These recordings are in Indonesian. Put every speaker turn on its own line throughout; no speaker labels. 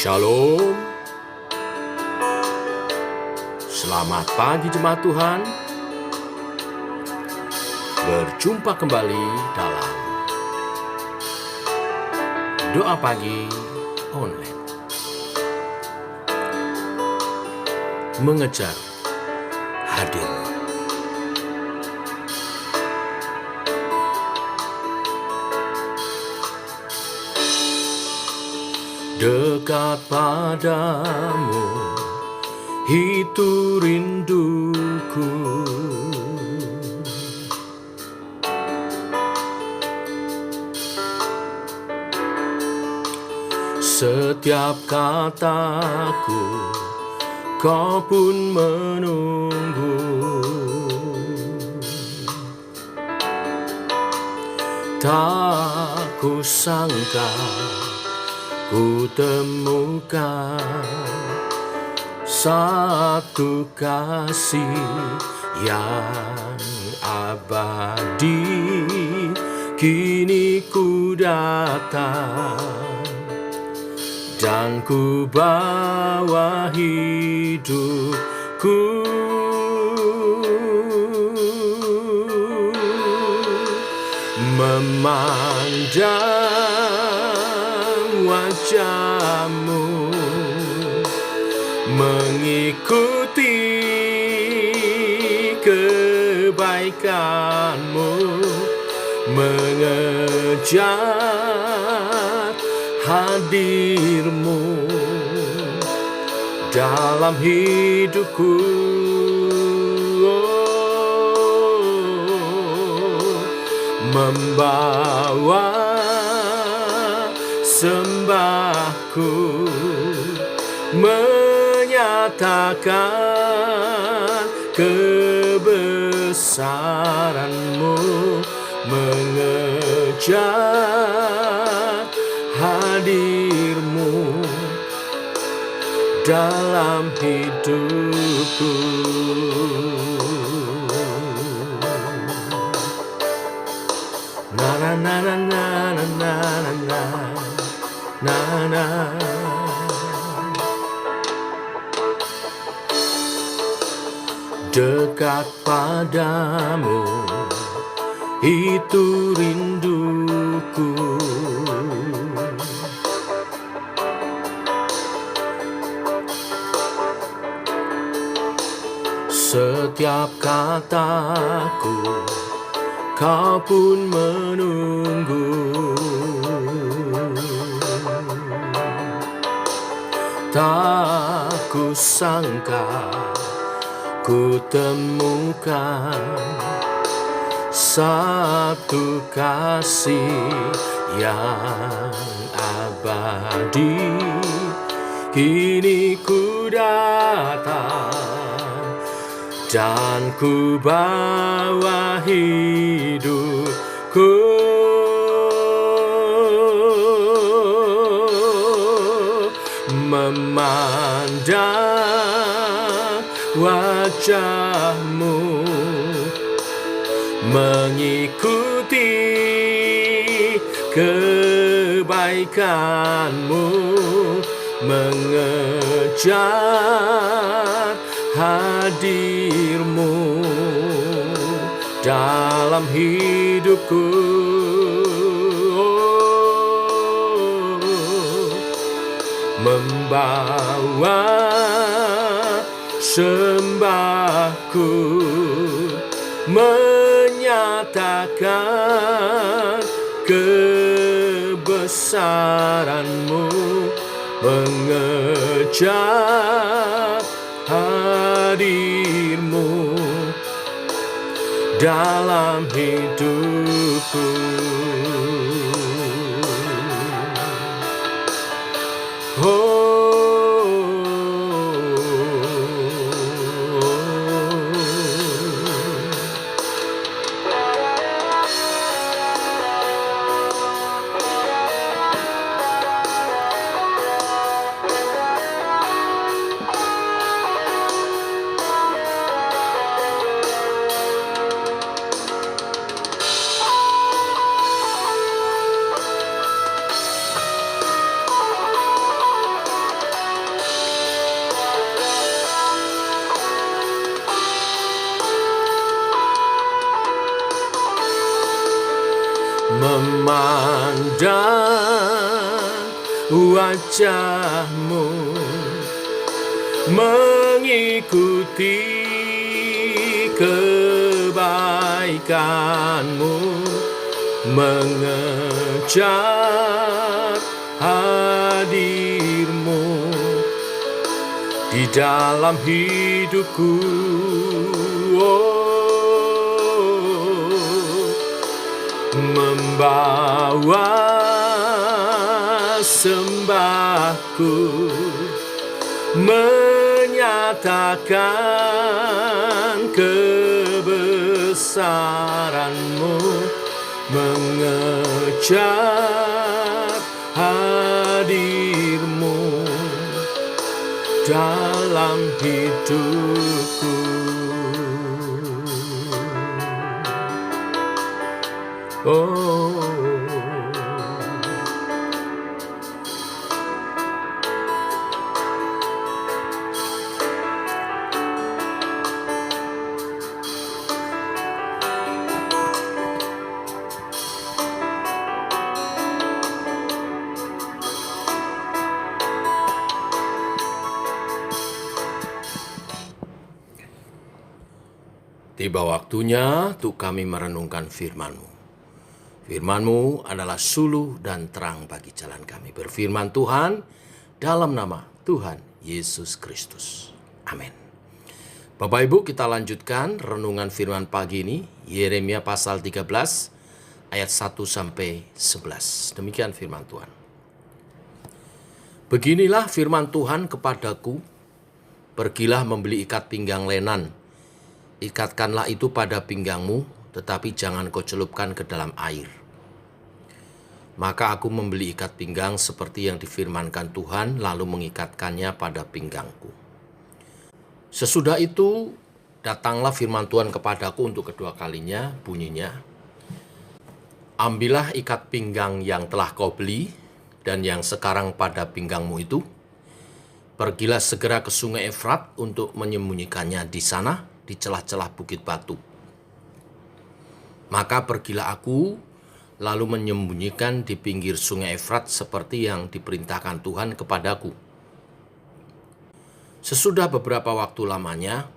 Shalom. Selamat pagi jemaat Tuhan. Berjumpa kembali dalam doa pagi online. Mengejar hadir. Dekat padamu, itu rinduku. Setiap kataku, kau pun menunggu. Tak kusangka ku temukan satu kasih yang abadi. Kini ku datang dan ku bawa hidupku, memandang wajahmu, mengikuti kebaikanmu, mengejar hadirmu dalam hidupku. Membawa sembahku, menyatakan kebesaranmu, mengejar hadirmu dalam hidupku. Na na na na na na na na na. Dekat padamu, itu rinduku. Setiap kataku, kau pun menunggu. Tak kusangka ku temukan satu kasih yang abadi. Kini ku datang dan ku bawa hidupku, memandang wajahmu, mengikuti kebaikanmu, mengejar hadirmu dalam hidupku. Membawa sembahku, menyatakan kebesaranmu, mengejar hadirmu dalam hidupku. memandang wajahmu, mengikuti kebaikanmu, mengejar hadirmu di dalam hidupku. Membawa sembahku, menyatakan kebesaranmu, mengejar hadirmu dalam hidupku. Oh, tiba waktunya untuk kami merenungkan firman-Mu. Firman-Mu adalah suluh dan terang bagi jalan kami. Berfirman Tuhan dalam nama Tuhan Yesus Kristus. Amin. Bapak Ibu, kita lanjutkan renungan firman pagi ini, Yeremia pasal 13 ayat 1 sampai 11. Demikian firman Tuhan. Beginilah firman Tuhan kepadaku, pergilah membeli ikat pinggang lenan, ikatkanlah itu pada pinggangmu, tetapi jangan kau celupkan ke dalam air. Maka aku membeli ikat pinggang seperti yang difirmankan Tuhan, lalu mengikatkannya pada pinggangku. Sesudah itu, datanglah firman Tuhan kepadaku untuk kedua kalinya, bunyinya, ambillah ikat pinggang yang telah kau beli, dan yang sekarang pada pinggangmu itu, pergilah segera ke sungai Efrat untuk menyembunyikannya di sana, di celah-celah bukit batu. Maka pergilah aku, lalu menyembunyikan di pinggir sungai Efrat seperti yang diperintahkan Tuhan kepadaku. Sesudah beberapa waktu lamanya,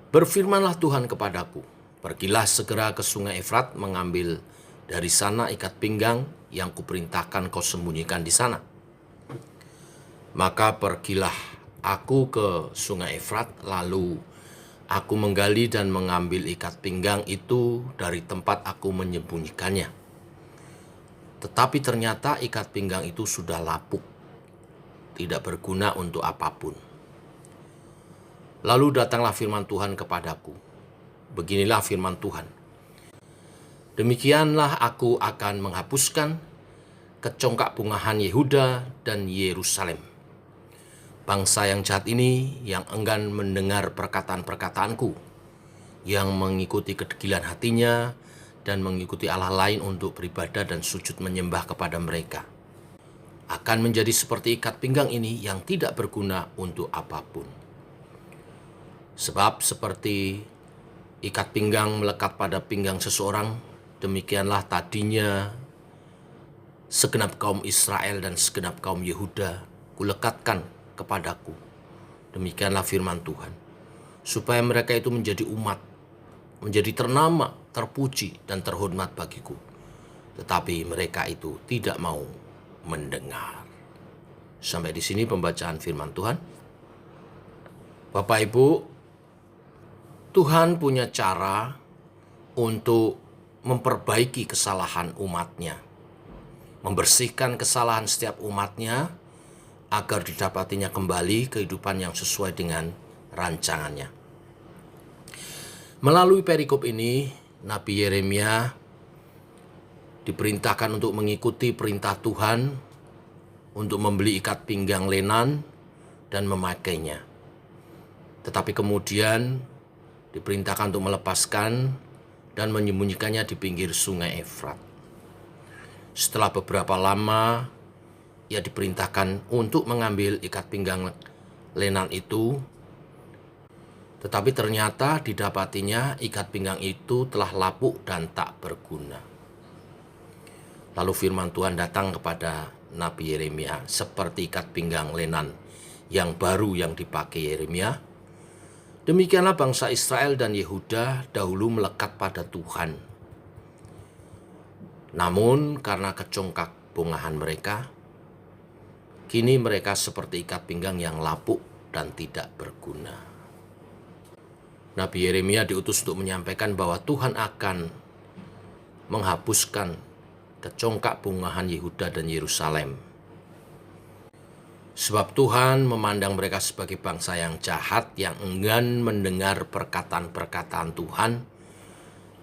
berfirmanlah Tuhan kepadaku, pergilah segera ke sungai Efrat mengambil dari sana ikat pinggang yang kuperintahkan kau sembunyikan di sana. Maka pergilah aku ke sungai Efrat, lalu aku menggali dan mengambil ikat pinggang itu dari tempat aku menyembunyikannya. Tetapi ternyata ikat pinggang itu sudah lapuk, tidak berguna untuk apapun. Lalu datanglah firman Tuhan kepadaku. Beginilah firman Tuhan. Demikianlah aku akan menghapuskan kecongkak bungahan Yehuda dan Yerusalem. Bangsa yang jahat ini, yang enggan mendengar perkataan-perkataanku, yang mengikuti kedegilan hatinya dan mengikuti Allah lain untuk beribadah dan sujud menyembah kepada mereka, akan menjadi seperti ikat pinggang ini yang tidak berguna untuk apapun. Sebab seperti ikat pinggang melekat pada pinggang seseorang, demikianlah tadinya segenap kaum Israel dan segenap kaum Yehuda kulekatkan kepadaku. Demikianlah firman Tuhan. Supaya mereka itu menjadi umat, menjadi ternama, terpuji, dan terhormat bagiku. Tetapi mereka itu tidak mau mendengar. Sampai di sini pembacaan firman Tuhan. Bapak Ibu, Tuhan punya cara untuk memperbaiki kesalahan umatnya, membersihkan kesalahan setiap umatnya, agar didapatinya kembali kehidupan yang sesuai dengan rancangannya. Melalui perikop ini, Nabi Yeremia diperintahkan untuk mengikuti perintah Tuhan untuk membeli ikat pinggang lenan dan memakainya. Tetapi kemudian diperintahkan untuk melepaskan dan menyembunyikannya di pinggir sungai Efrat. Setelah beberapa lama, ia diperintahkan untuk mengambil ikat pinggang lenan itu, tetapi ternyata didapatinya ikat pinggang itu telah lapuk dan tak berguna. Lalu firman Tuhan datang kepada Nabi Yeremia seperti ikat pinggang lenan yang baru yang dipakai Yeremia. Demikianlah bangsa Israel dan Yehuda dahulu melekat pada Tuhan. Namun karena kecongkak-bongahan mereka, kini mereka seperti ikat pinggang yang lapuk dan tidak berguna. Nabi Yeremia diutus untuk menyampaikan bahwa Tuhan akan menghapuskan kecongkak-bongahan Yehuda dan Yerusalem. Sebab Tuhan memandang mereka sebagai bangsa yang jahat, yang enggan mendengar perkataan-perkataan Tuhan,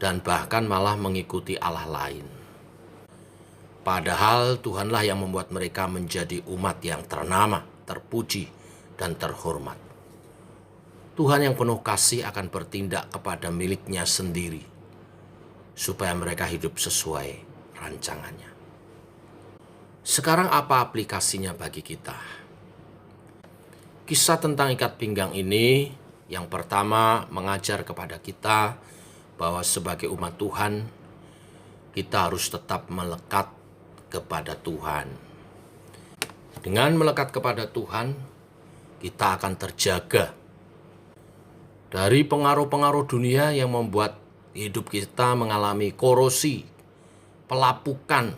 dan bahkan malah mengikuti Allah lain. Padahal Tuhanlah yang membuat mereka menjadi umat yang ternama, terpuji, dan terhormat. Tuhan yang penuh kasih akan bertindak kepada miliknya sendiri, supaya mereka hidup sesuai rancangannya. Sekarang apa aplikasinya bagi kita? Kisah tentang ikat pinggang ini yang pertama mengajar kepada kita bahwa sebagai umat Tuhan, kita harus tetap melekat kepada Tuhan. Dengan melekat kepada Tuhan, kita akan terjaga dari pengaruh-pengaruh dunia yang membuat hidup kita mengalami korosi, pelapukan,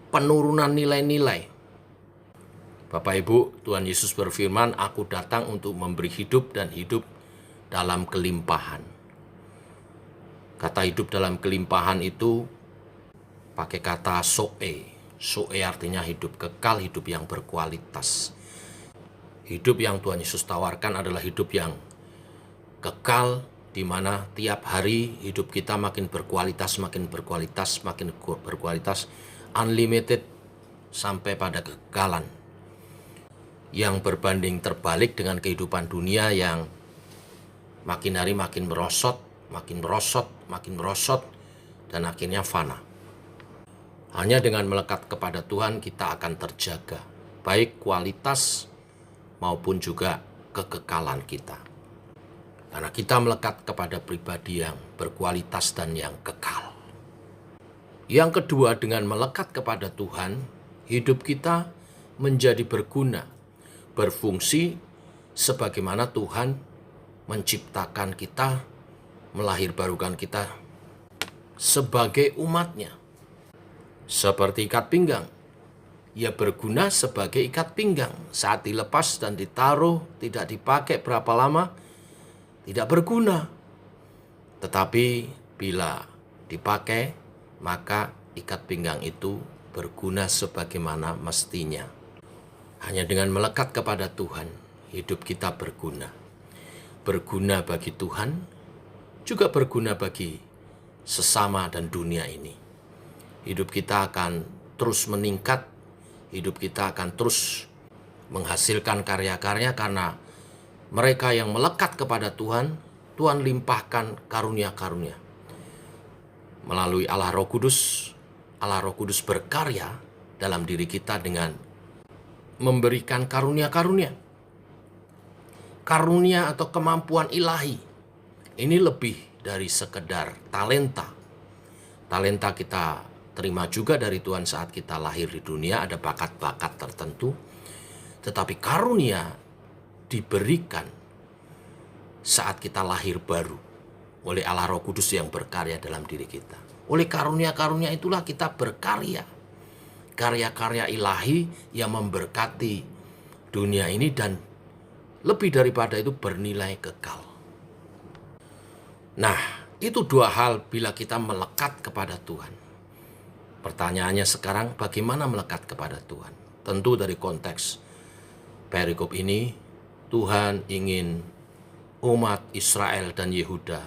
penurunan nilai-nilai. Bapak Ibu, Tuhan Yesus berfirman, "Aku datang untuk memberi hidup dan hidup dalam kelimpahan." Kata hidup dalam kelimpahan itu pakai kata zoe. Zoe artinya hidup kekal, hidup yang berkualitas. Hidup yang Tuhan Yesus tawarkan adalah hidup yang kekal, di mana tiap hari hidup kita makin berkualitas, unlimited sampai pada kekekalan. Yang berbanding terbalik dengan kehidupan dunia yang makin hari makin merosot, dan akhirnya fana. Hanya dengan melekat kepada Tuhan kita akan terjaga, baik kualitas maupun juga kekekalan kita. Karena kita melekat kepada pribadi yang berkualitas dan yang kekal. Yang kedua, dengan melekat kepada Tuhan, hidup kita menjadi berguna, berfungsi sebagaimana Tuhan menciptakan kita, melahirbarukan kita sebagai umatnya. Seperti ikat pinggang, ia berguna sebagai ikat pinggang. Saat dilepas dan ditaruh, tidak dipakai berapa lama, tidak berguna. Tetapi bila dipakai, maka ikat pinggang itu berguna sebagaimana mestinya. Hanya dengan melekat kepada Tuhan, hidup kita berguna. Berguna bagi Tuhan, juga berguna bagi sesama dan dunia ini. Hidup kita akan terus meningkat, hidup kita akan terus menghasilkan karya-karya karena mereka yang melekat kepada Tuhan, Tuhan limpahkan karunia-karunia. Melalui Allah Roh Kudus berkarya dalam diri kita dengan memberikan karunia-karunia. Karunia atau kemampuan ilahi. Ini lebih dari sekedar talenta. Talenta kita terima juga dari Tuhan saat kita lahir di dunia, ada bakat-bakat tertentu. Tetapi karunia diberikan saat kita lahir baru oleh Allah Roh Kudus yang berkarya dalam diri kita. Oleh karunia-karunia itulah kita berkarya. Karya-karya ilahi yang memberkati dunia ini dan lebih daripada itu bernilai kekal. Nah, itu dua hal bila kita melekat kepada Tuhan. Pertanyaannya sekarang, bagaimana melekat kepada Tuhan? Tentu dari konteks perikop ini, Tuhan ingin umat Israel dan Yehuda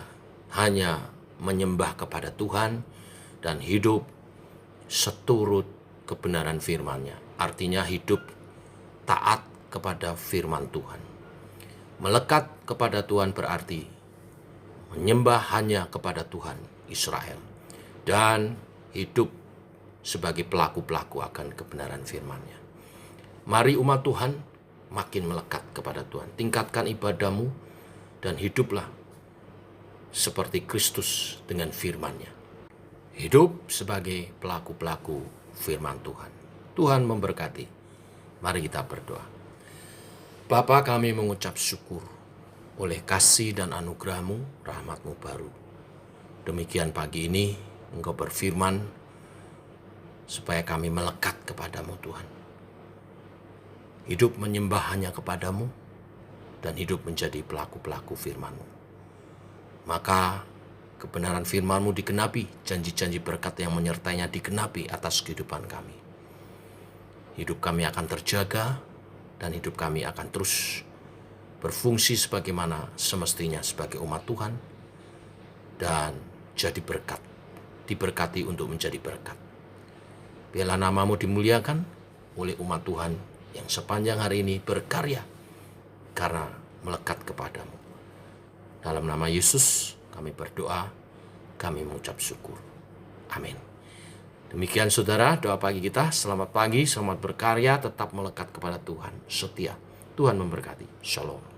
hanya menyembah kepada Tuhan dan hidup seturut kebenaran firman-Nya. Artinya hidup taat kepada firman Tuhan. Melekat kepada Tuhan berarti menyembah hanya kepada Tuhan Israel dan hidup sebagai pelaku-pelaku akan kebenaran firman-Nya. Mari umat Tuhan makin melekat kepada Tuhan. Tingkatkan ibadahmu dan hiduplah seperti Kristus dengan firman-Nya. hidup sebagai pelaku-pelaku firman Tuhan. Tuhan memberkati. Mari kita berdoa. Bapa, kami mengucap syukur oleh kasih dan anugerah-Mu, rahmat-Mu baru. Demikian pagi ini Engkau berfirman supaya kami melekat kepadamu Tuhan. Hidup menyembah hanya kepadamu dan hidup menjadi pelaku-pelaku firman-Mu. Maka kebenaran firman-Mu digenapi, janji-janji berkat yang menyertainya digenapi atas kehidupan kami. Hidup kami akan terjaga dan hidup kami akan terus berfungsi sebagaimana semestinya sebagai umat Tuhan dan jadi berkat, diberkati untuk menjadi berkat. Biarlah nama-Mu dimuliakan oleh umat Tuhan yang sepanjang hari ini berkarya karena melekat kepadamu. Dalam nama Yesus kami berdoa, kami mengucap syukur. Amin. Demikian saudara, doa pagi kita. Selamat pagi, selamat berkarya, tetap melekat kepada Tuhan, setia. Tuhan memberkati. Shalom.